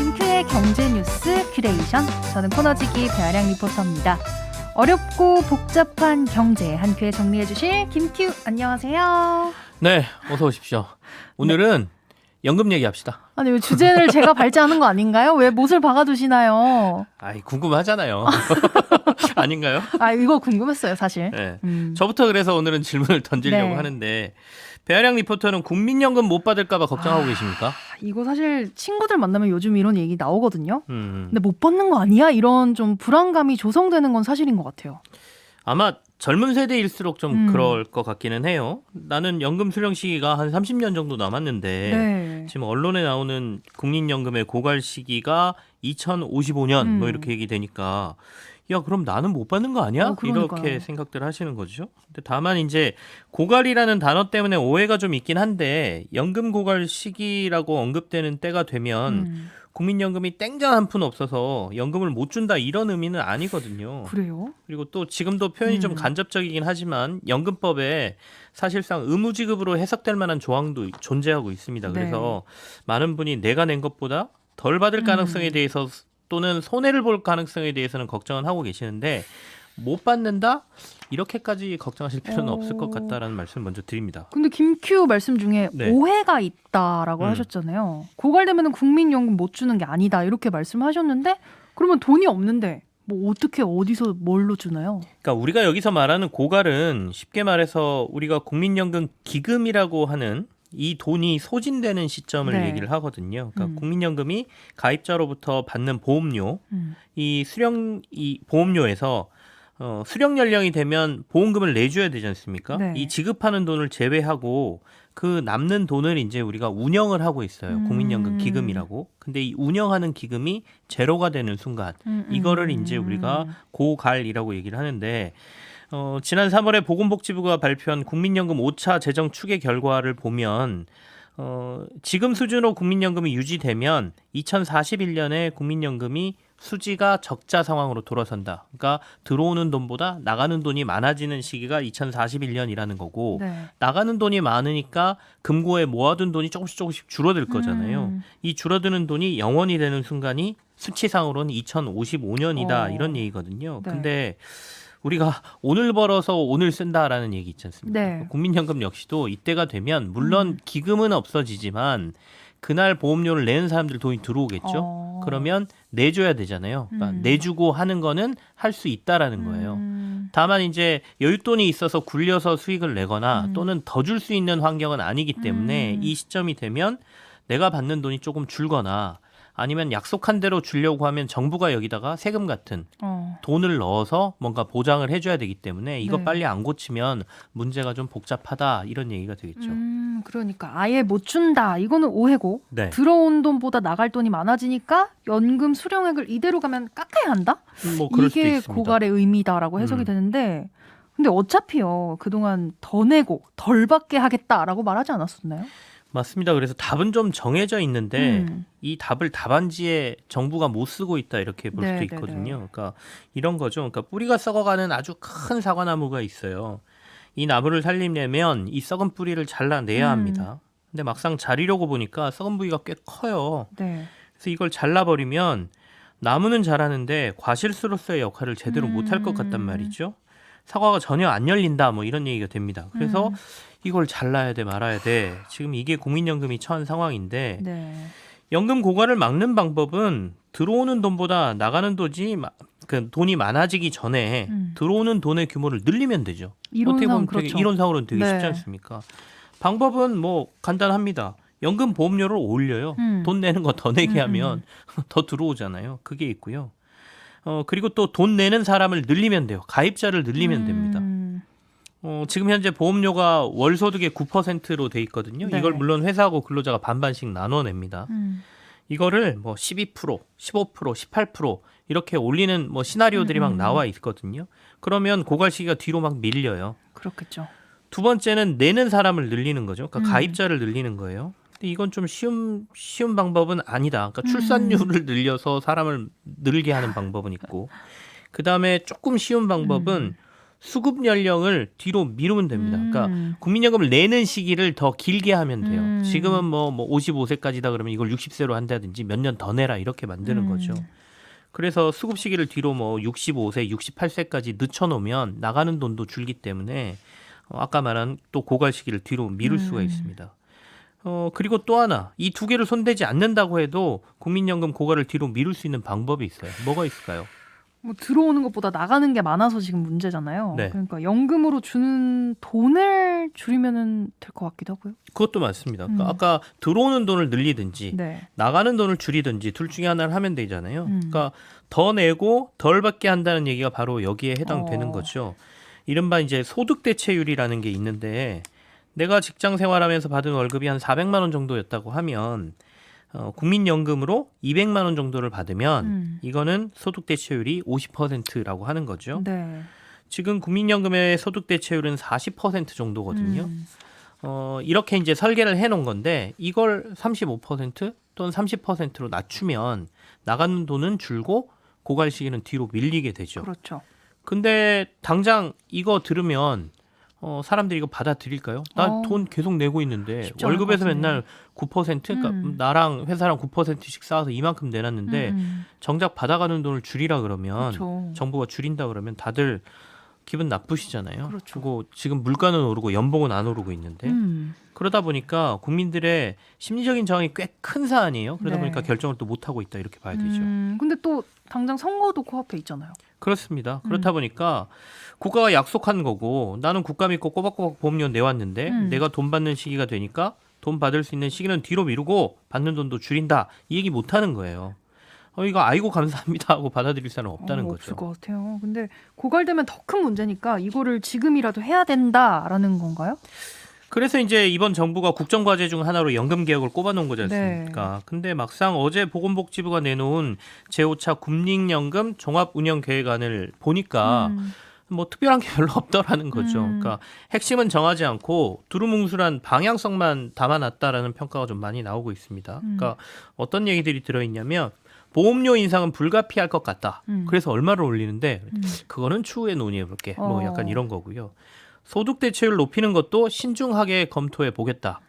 김큐의 경제뉴스 큐레이션. 저는 코너지기 배아량 리포터입니다. 어렵고 복잡한 경제 한 큐에 정리해 주실 김큐, 안녕하세요. 네, 어서 오십시오. 오늘은 연금 얘기합시다. 아니, 왜 주제를 제가 발제하는 거 아닌가요? 왜 못을 박아두시나요? 아이, 궁금하잖아요. 아닌가요? 아, 이거 궁금했어요, 사실. 네. 저부터 그래서 오늘은 질문을 던지려고 네. 하는데, 배아량 리포터는 국민연금 못 받을까 봐 걱정하고 계십니까? 이거 사실 친구들 만나면 요즘 이런 얘기 나오거든요. 음. 근데 못 받는 거 아니야? 이런 좀 불안감이 조성되는 건 사실인 것 같아요. 아마 젊은 세대일수록 좀 그럴 것 같기는 해요. 나는 연금 수령 시기가 한 30년 정도 남았는데 네. 지금 언론에 나오는 국민연금의 고갈 시기가 2055년 뭐 이렇게 얘기되니까 야, 그럼 나는 못 받는 거 아니야? 그러니까요. 이렇게 생각들 하시는 거죠. 근데 다만 이제 고갈이라는 단어 때문에 오해가 좀 있긴 한데 연금 고갈 시기라고 언급되는 때가 되면 국민연금이 땡전 한 푼 없어서 연금을 못 준다 이런 의미는 아니거든요. 그래요? 그리고 또 지금도 표현이 좀 간접적이긴 하지만 연금법에 사실상 의무지급으로 해석될 만한 조항도 존재하고 있습니다. 그래서 많은 분이 내가 낸 것보다 덜 받을 가능성에 대해서 또는 손해를 볼 가능성에 대해서는 걱정은 하고 계시는데 못 받는다? 이렇게까지 걱정하실 필요는 없을 것 같다라는 말씀을 먼저 드립니다. 근데 김큐 말씀 중에 네. 오해가 있다라고 하셨잖아요. 고갈되면 국민연금 못 주는 게 아니다 이렇게 말씀하셨는데 그러면 돈이 없는데 뭐 어떻게 어디서 뭘로 주나요? 그러니까 우리가 여기서 말하는 고갈은 쉽게 말해서 우리가 국민연금 기금이라고 하는 이 돈이 소진되는 시점을 네. 얘기를 하거든요. 그러니까 국민연금이 가입자로부터 받는 보험료, 이 보험료에서 수령 연령이 되면 보험금을 내줘야 되지 않습니까? 네. 이 지급하는 돈을 제외하고 그 남는 돈을 이제 우리가 운영을 하고 있어요. 국민연금 기금이라고. 근데 이 운영하는 기금이 제로가 되는 순간 이거를 이제 우리가 고갈이라고 얘기를 하는데 지난 3월에 보건복지부가 발표한 국민연금 5차 재정 추계 결과를 보면 지금 수준으로 국민연금이 유지되면 2041년에 국민연금이 수지가 적자 상황으로 돌아선다. 그러니까 들어오는 돈보다 나가는 돈이 많아지는 시기가 2041년이라는 거고 나가는 돈이 많으니까 금고에 모아둔 돈이 조금씩 줄어들 거잖아요. 이 줄어드는 돈이 영원이 되는 순간이 수치상으로는 2055년이다 이런 얘기거든요. 근데 우리가 오늘 벌어서 오늘 쓴다라는 얘기 있지 않습니까? 국민연금 역시도 이때가 되면 물론 기금은 없어지지만 그날 보험료를 내는 사람들 돈이 들어오겠죠. 그러면 내줘야 되잖아요. 그러니까 내주고 하는 거는 할 수 있다라는 거예요. 다만 이제 여윳돈이 있어서 굴려서 수익을 내거나 또는 더 줄 수 있는 환경은 아니기 때문에 이 시점이 되면 내가 받는 돈이 조금 줄거나 아니면 약속한 대로 주려고 하면 정부가 여기다가 세금 같은 돈을 넣어서 뭔가 보장을 해줘야 되기 때문에 이거 빨리 안 고치면 문제가 좀 복잡하다 이런 얘기가 되겠죠. 그러니까 아예 못 준다 이거는 오해고 들어온 돈보다 나갈 돈이 많아지니까 연금 수령액을 이대로 가면 깎아야 한다? 뭐 그럴 수도 이게 있습니다. 고갈의 의미다라고 해석이 되는데 근데 어차피요 그동안 더 내고 덜 받게 하겠다라고 말하지 않았었나요? 맞습니다. 그래서 답은 좀 정해져 있는데 이 답을 답안지에 정부가 못 쓰고 있다 이렇게 볼 수도 있거든요. 그러니까 이런 거죠. 그러니까 뿌리가 썩어가는 아주 큰 사과나무가 있어요. 이 나무를 살리려면 이 썩은 뿌리를 잘라내야 합니다. 근데 막상 자르려고 보니까 썩은 부위가 꽤 커요. 그래서 이걸 잘라버리면 나무는 자라는데 과실수로서의 역할을 제대로 못할 것 같단 말이죠. 사과가 전혀 안 열린다 뭐 이런 얘기가 됩니다. 그래서 이걸 잘라야 돼 말아야 돼. 지금 이게 국민연금이 처한 상황인데 연금 고갈을 막는 방법은 들어오는 돈보다 나가는 돈이 많아지기 전에 들어오는 돈의 규모를 늘리면 되죠. 어떻게 보면 이론상으로는 되게 쉽지 않습니까? 방법은 뭐 간단합니다. 연금 보험료를 올려요. 돈 내는 거 더 내게 하면 더 들어오잖아요. 그게 있고요. 그리고 또 돈 내는 사람을 늘리면 돼요. 가입자를 늘리면 됩니다. 지금 현재 보험료가 월 소득의 9%로 돼 있거든요. 이걸 물론 회사하고 근로자가 반반씩 나눠냅니다. 이거를 뭐 12%, 15%, 18% 이렇게 올리는 뭐 시나리오들이 막 나와 있거든요. 그러면 고갈 시기가 뒤로 막 밀려요. 그렇겠죠. 두 번째는 내는 사람을 늘리는 거죠. 그러니까 가입자를 늘리는 거예요. 근데 이건 좀 쉬운 방법은 아니다. 그러니까 출산율을 늘려서 사람을 늘게 하는 방법은 있고, 그 다음에 조금 쉬운 방법은 수급 연령을 뒤로 미루면 됩니다. 그러니까 국민연금을 내는 시기를 더 길게 하면 돼요. 지금은 뭐 55세까지다 그러면 이걸 60세로 한다든지 몇 년 더 내라 이렇게 만드는 거죠. 그래서 수급 시기를 뒤로 뭐 65세, 68세까지 늦춰놓으면 나가는 돈도 줄기 때문에 아까 말한 또 고갈 시기를 뒤로 미룰 수가 있습니다. 그리고 또 하나, 이 두 개를 손대지 않는다고 해도 국민연금 고갈을 뒤로 미룰 수 있는 방법이 있어요. 뭐가 있을까요? 뭐 들어오는 것보다 나가는 게 많아서 지금 문제잖아요. 네. 그러니까 연금으로 주는 돈을 줄이면은 될 것 같기도 하고요. 그것도 맞습니다. 그러니까 아까 들어오는 돈을 늘리든지 네. 나가는 돈을 줄이든지 둘 중에 하나를 하면 되잖아요. 그러니까 더 내고 덜 받게 한다는 얘기가 바로 여기에 해당되는 거죠. 이른바 이제 소득 대체율이라는 게 있는데 내가 직장 생활하면서 받은 월급이 한 400만 원 정도였다고 하면 국민연금으로 200만 원 정도를 받으면 이거는 소득 대체율이 50%라고 하는 거죠. 네. 지금 국민연금의 소득 대체율은 40% 정도거든요. 이렇게 이제 설계를 해놓은 건데 이걸 35% 또는 30%로 낮추면 나가는 돈은 줄고 고갈 시기는 뒤로 밀리게 되죠. 그렇죠. 근데 당장 이거 들으면 사람들이 이거 받아들일까요? 나 돈 계속 내고 있는데 쉽지 않을 월급에서 것 같네요. 맨날 9% 그러니까 나랑 회사랑 9%씩 쌓아서 이만큼 내놨는데 정작 받아가는 돈을 줄이라 그러면 그렇죠. 정부가 줄인다 그러면 다들 기분 나쁘시잖아요. 그렇죠. 그리고 지금 물가는 오르고 연봉은 안 오르고 있는데 그러다 보니까 국민들의 심리적인 저항이 꽤 큰 사안이에요. 그러다 네. 보니까 결정을 또 못 하고 있다 이렇게 봐야 되죠. 근데 또 당장 선거도 코앞에 있잖아요. 그렇습니다. 그렇다 보니까 국가가 약속한 거고 나는 국가 믿고 꼬박꼬박 보험료 내왔는데 내가 돈 받는 시기가 되니까 돈 받을 수 있는 시기는 뒤로 미루고 받는 돈도 줄인다. 이 얘기 못 하는 거예요. 이거 아이고 감사합니다 하고 받아들일 사람은 없다는 거죠. 없을 것 같아요. 근데 고갈되면 더 큰 문제니까 이거를 지금이라도 해야 된다라는 건가요? 그래서 이제 이번 정부가 국정과제 중 하나로 연금 개혁을 꼽아놓은 거지 않습니까? 근데 막상 어제 보건복지부가 내놓은 제5차 국민연금 종합운영계획안을 보니까 뭐 특별한 게 별로 없더라는 거죠. 그러니까 핵심은 정하지 않고 두루뭉술한 방향성만 담아놨다라는 평가가 좀 많이 나오고 있습니다. 그러니까 어떤 얘기들이 들어있냐면 보험료 인상은 불가피할 것 같다. 그래서 얼마를 올리는데 그거는 추후에 논의해볼게. 뭐 약간 이런 거고요. 소득 대체율 높이는 것도 신중하게 검토해 보겠다.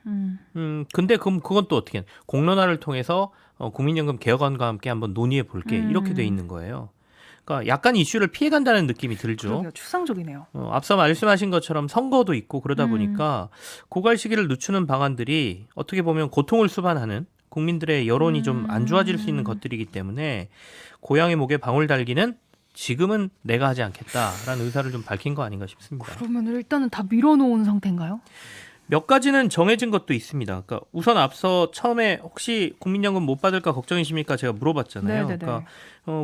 근데 그건 또 어떻게 공론화를 통해서 국민연금 개혁안과 함께 한번 논의해 볼게. 이렇게 돼 있는 거예요. 그러니까 약간 이슈를 피해간다는 느낌이 들죠. 그러게요. 추상적이네요. 앞서 말씀하신 것처럼 선거도 있고 그러다 보니까 고갈 시기를 늦추는 방안들이 어떻게 보면 고통을 수반하는 국민들의 여론이 좀 안 좋아질 수 있는 것들이기 때문에 고양이 목에 방울 달기는 지금은 내가 하지 않겠다라는 의사를 좀 밝힌 거 아닌가 싶습니다. 그러면 일단은 다 밀어놓은 상태인가요? 몇 가지는 정해진 것도 있습니다. 그러니까 우선 앞서 처음에 혹시 국민연금 못 받을까 걱정이십니까? 제가 물어봤잖아요. 네네네. 그러니까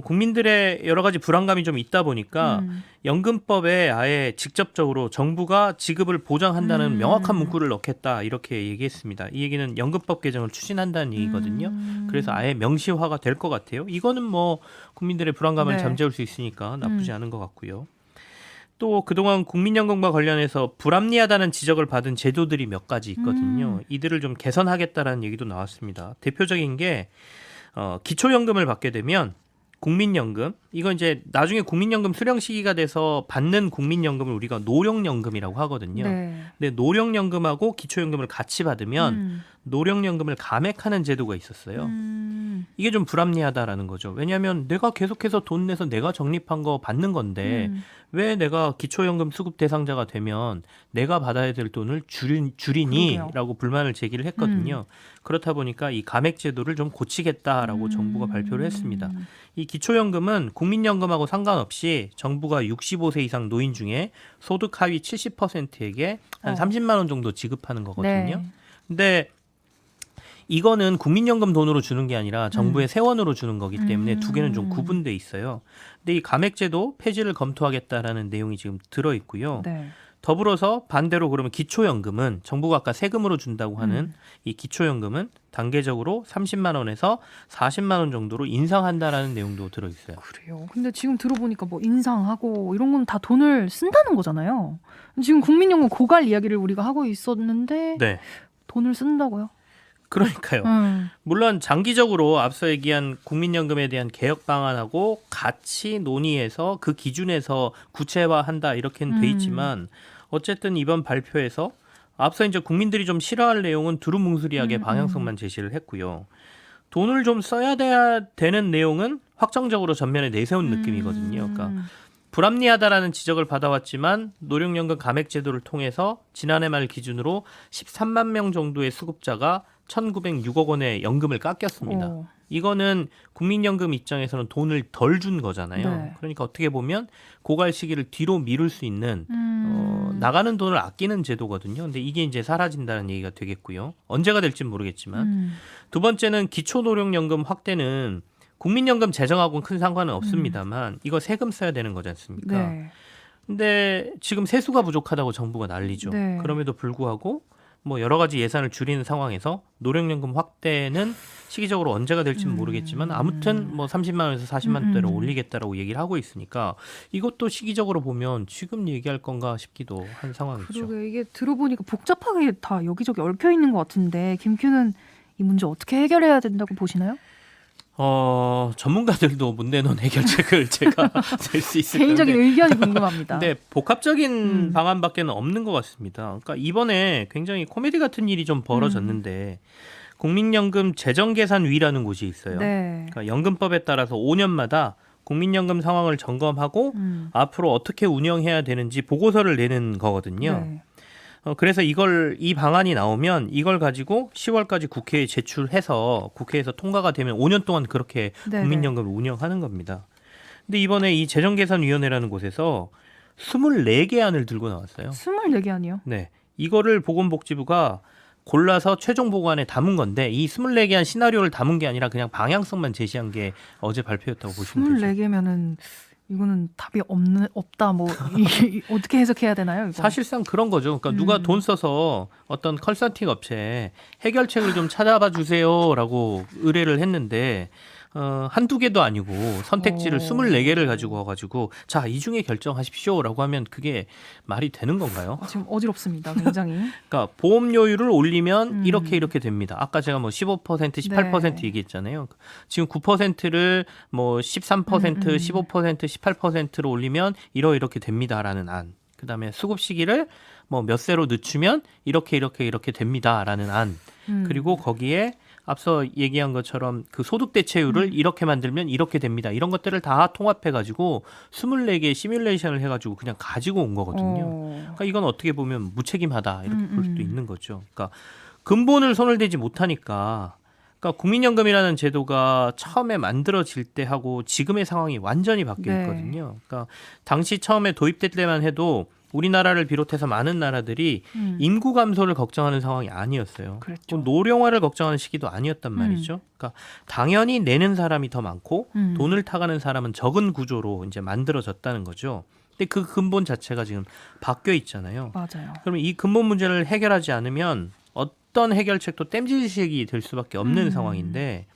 국민들의 여러 가지 불안감이 좀 있다 보니까 연금법에 아예 직접적으로 정부가 지급을 보장한다는 명확한 문구를 넣겠다 이렇게 얘기했습니다. 이 얘기는 연금법 개정을 추진한다는 얘기거든요. 그래서 아예 명시화가 될 것 같아요. 이거는 뭐 국민들의 불안감을 네. 잠재울 수 있으니까 나쁘지 않은 것 같고요. 또 그동안 국민연금과 관련해서 불합리하다는 지적을 받은 제도들이 몇 가지 있거든요. 이들을 좀 개선하겠다라는 얘기도 나왔습니다. 대표적인 게 기초연금을 받게 되면 국민연금 이건 이제 나중에 국민연금 수령 시기가 돼서 받는 국민연금을 우리가 노령연금이라고 하거든요. 네. 근데 노령연금하고 기초연금을 같이 받으면 노령연금을 감액하는 제도가 있었어요. 이게 좀 불합리하다라는 거죠. 왜냐하면 내가 계속해서 돈 내서 내가 적립한 거 받는 건데 왜 내가 기초연금 수급 대상자가 되면 내가 받아야 될 돈을 줄이니? 그러게요. 라고 불만을 제기를 했거든요. 그렇다 보니까 이 감액 제도를 좀 고치겠다라고 정부가 발표를 했습니다. 이 기초연금은 국민연금하고 상관없이 정부가 65세 이상 노인 중에 소득 하위 70%에게 한 30만 원 정도 지급하는 거거든요. 네. 근데 이거는 국민연금 돈으로 주는 게 아니라 정부의 세원으로 주는 거기 때문에 두 개는 좀 구분돼 있어요. 근데 이 감액제도 폐지를 검토하겠다라는 내용이 지금 들어 있고요. 네. 더불어서 반대로 그러면 기초연금은 정부가 아까 세금으로 준다고 하는 이 기초연금은 단계적으로 30만 원에서 40만 원 정도로 인상한다라는 내용도 들어 있어요. 그래요. 근데 지금 들어보니까 뭐 인상하고 이런 건 다 돈을 쓴다는 거잖아요. 지금 국민연금 고갈 이야기를 우리가 하고 있었는데 네. 돈을 쓴다고요? 그러니까요. 물론 장기적으로 앞서 얘기한 국민연금에 대한 개혁 방안하고 같이 논의해서 그 기준에서 구체화한다 이렇게는 돼 있지만 어쨌든 이번 발표에서 앞서 이제 국민들이 좀 싫어할 내용은 두루뭉술하게 방향성만 제시를 했고요. 돈을 좀 써야 되는 내용은 확정적으로 전면에 내세운 느낌이거든요. 그러니까 불합리하다라는 지적을 받아왔지만 노령연금 감액제도를 통해서 지난해 말 기준으로 13만 명 정도의 수급자가 1,906억 원의 연금을 깎였습니다. 오. 이거는 국민연금 입장에서는 돈을 덜 준 거잖아요. 네. 그러니까 어떻게 보면 고갈 시기를 뒤로 미룰 수 있는 나가는 돈을 아끼는 제도거든요. 근데 이게 이제 사라진다는 얘기가 되겠고요. 언제가 될지는 모르겠지만 두 번째는 기초노령연금 확대는 국민연금 재정하고는 큰 상관은 없습니다만 이거 세금 써야 되는 거지 않습니까? 네. 근데 지금 세수가 부족하다고 정부가 난리죠. 네. 그럼에도 불구하고 뭐 여러 가지 예산을 줄이는 상황에서 노령연금 확대는 시기적으로 언제가 될지는 모르겠지만 아무튼 뭐 30만 원에서 40만 원대로 올리겠다라고 얘기를 하고 있으니까 이것도 시기적으로 보면 지금 얘기할 건가 싶기도 한 상황이죠. 그러게 이게 들어보니까 복잡하게 다 여기저기 얽혀 있는 것 같은데 김큐는 이 문제 어떻게 해결해야 된다고 보시나요? 전문가들도 못 내놓은 해결책을 제가 낼 수 있을 개인적인 텐데. 의견이 궁금합니다. 근데 복합적인 방안밖에는 없는 것 같습니다. 그러니까 이번에 굉장히 코미디 같은 일이 좀 벌어졌는데 국민연금 재정계산위라는 곳이 있어요. 네. 그러니까 연금법에 따라서 5년마다 국민연금 상황을 점검하고 앞으로 어떻게 운영해야 되는지 보고서를 내는 거거든요. 네. 그래서 이 방안이 나오면 이걸 가지고 10월까지 국회에 제출해서 국회에서 통과가 되면 5년 동안 그렇게 네네. 국민연금을 운영하는 겁니다. 근데 이번에 이 재정계산위원회라는 곳에서 24개 안을 들고 나왔어요. 24개 아니요? 네. 이거를 보건복지부가 골라서 최종 보고안에 담은 건데 이 24개 안 시나리오를 담은 게 아니라 그냥 방향성만 제시한 게 어제 발표였다고 보시면 되죠. 24개면은 이거는 답이 없다. 뭐 어떻게 해석해야 되나요? 이거? 사실상 그런 거죠. 그러니까 누가 돈 써서 어떤 컨설팅 업체에 해결책을 좀 찾아봐 주세요라고 의뢰를 했는데 한두 개도 아니고 선택지를 24개를 가지고 와가지고 자, 이 중에 결정하십시오라고 하면 그게 말이 되는 건가요? 지금 어지럽습니다. 굉장히. 그러니까 보험료율을 올리면 이렇게 됩니다. 아까 제가 뭐 15%, 18% 네. 얘기했잖아요. 지금 9%를 뭐 13%, 15%, 18%로 올리면 이렇게 됩니다라는 안. 그다음에 수급 시기를 뭐 몇 세로 늦추면 이렇게 됩니다라는 안. 그리고 거기에 앞서 얘기한 것처럼 그 소득 대체율을 이렇게 만들면 이렇게 됩니다. 이런 것들을 다 통합해 가지고 24개 시뮬레이션을 해 가지고 그냥 가지고 온 거거든요. 그러니까 이건 어떻게 보면 무책임하다 이렇게 볼 수도 있는 거죠. 그러니까 근본을 손을 대지 못하니까 그러니까 국민연금이라는 제도가 처음에 만들어질 때 하고 지금의 상황이 완전히 바뀌어 네. 있거든요. 그러니까 당시 처음에 도입될 때만 해도 우리나라를 비롯해서 많은 나라들이 인구 감소를 걱정하는 상황이 아니었어요. 그랬죠. 노령화를 걱정하는 시기도 아니었단 말이죠. 그러니까 당연히 내는 사람이 더 많고 돈을 타가는 사람은 적은 구조로 이제 만들어졌다는 거죠. 근데 그 근본 자체가 지금 바뀌어 있잖아요. 맞아요. 그러면 이 근본 문제를 해결하지 않으면 어떤 해결책도 땜질식이 될 수밖에 없는 상황인데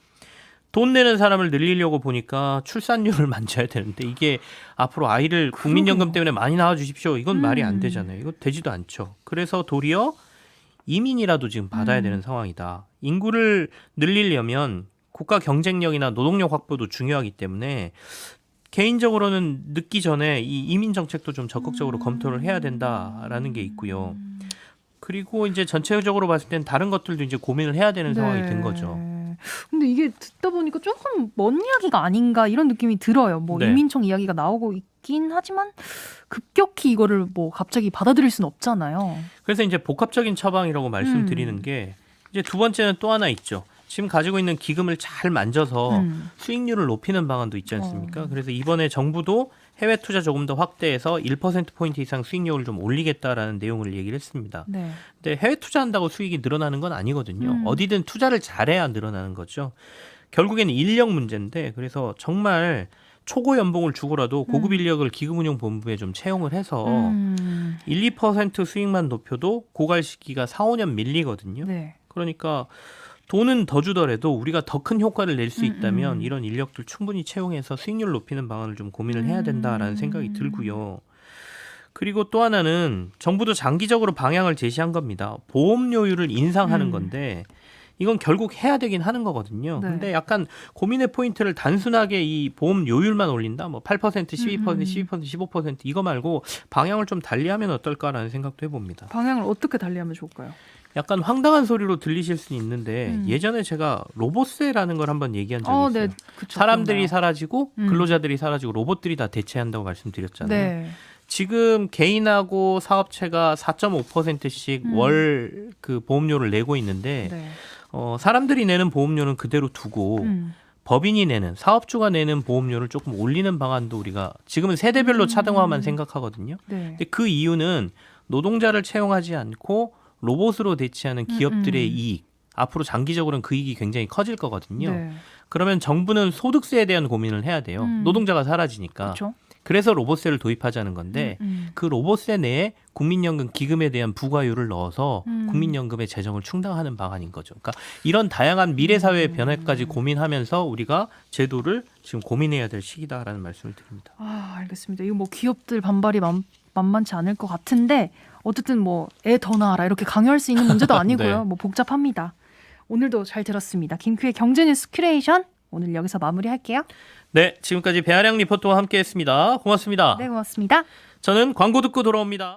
돈 내는 사람을 늘리려고 보니까 출산율을 만져야 되는데 이게 앞으로 아이를 국민연금 때문에 많이 낳아 주십시오. 이건 말이 안 되잖아요. 이거 되지도 않죠. 그래서 도리어 이민이라도 지금 받아야 되는 상황이다. 인구를 늘리려면 국가 경쟁력이나 노동력 확보도 중요하기 때문에 개인적으로는 늦기 전에 이 이민 정책도 좀 적극적으로 검토를 해야 된다라는 게 있고요. 그리고 이제 전체적으로 봤을 땐 다른 것들도 이제 고민을 해야 되는 상황이 된 거죠. 근데 이게 듣다 보니까 조금 먼 이야기가 아닌가 이런 느낌이 들어요. 뭐 네. 이민청 이야기가 나오고 있긴 하지만 급격히 이거를 뭐 갑자기 받아들일 수는 없잖아요. 그래서 이제 복합적인 처방이라고 말씀드리는 게 이제 두 번째는 또 하나 있죠. 지금 가지고 있는 기금을 잘 만져서 수익률을 높이는 방안도 있지 않습니까? 그래서 이번에 정부도 해외 투자 조금 더 확대해서 1%포인트 이상 수익률을 좀 올리겠다라는 내용을 얘기를 했습니다. 네. 근데 해외 투자한다고 수익이 늘어나는 건 아니거든요. 어디든 투자를 잘해야 늘어나는 거죠. 결국에는 인력 문제인데 그래서 정말 초고 연봉을 주고라도 고급 인력을 기금운용본부에 좀 채용을 해서 1, 2% 수익만 높여도 고갈 시기가 4, 5년 밀리거든요. 네. 그러니까 돈은 더 주더라도 우리가 더 큰 효과를 낼 수 있다면 이런 인력들 충분히 채용해서 수익률 높이는 방안을 좀 고민을 해야 된다라는 생각이 들고요. 그리고 또 하나는 정부도 장기적으로 방향을 제시한 겁니다. 보험료율을 인상하는 건데 이건 결국 해야 되긴 하는 거거든요. 네. 근데 약간 고민의 포인트를 단순하게 이 보험 요율만 올린다, 뭐 8%, 12%, 12%, 15% 이거 말고 방향을 좀 달리하면 어떨까라는 생각도 해봅니다. 방향을 어떻게 달리하면 좋을까요? 약간 황당한 소리로 들리실 수 있는데 예전에 제가 로봇세라는 걸 한번 얘기한 적이 있어요. 네, 그쵸, 사람들이 그런가요? 사라지고 근로자들이 사라지고 로봇들이 다 대체한다고 말씀드렸잖아요. 네. 지금 개인하고 사업체가 4.5%씩 월 그 보험료를 내고 있는데 네. 사람들이 내는 보험료는 그대로 두고 법인이 내는 사업주가 내는 보험료를 조금 올리는 방안도 우리가 지금은 세대별로 차등화만 생각하거든요. 네. 근데 그 이유는 노동자를 채용하지 않고 로봇으로 대체하는 기업들의 이익, 앞으로 장기적으로는 그 이익이 굉장히 커질 거거든요. 네. 그러면 정부는 소득세에 대한 고민을 해야 돼요. 노동자가 사라지니까. 그렇죠. 그래서 로봇세를 도입하자는 건데 그 로봇세 내에 국민연금 기금에 대한 부과율을 넣어서 국민연금의 재정을 충당하는 방안인 거죠. 그러니까 이런 다양한 미래사회의 변화까지 고민하면서 우리가 제도를 지금 고민해야 될 시기다라는 말씀을 드립니다. 알겠습니다. 이거 뭐 기업들 반발이 만만치 않을 것 같은데 어쨌든 뭐 애 더 낳아라 이렇게 강요할 수 있는 문제도 아니고요. 네. 뭐 복잡합니다. 오늘도 잘 들었습니다. 김큐의 경제뉴스 큐레이션 오늘 여기서 마무리할게요. 네, 지금까지 배아량 리포터와 함께했습니다. 고맙습니다. 네, 고맙습니다. 저는 광고 듣고 돌아옵니다.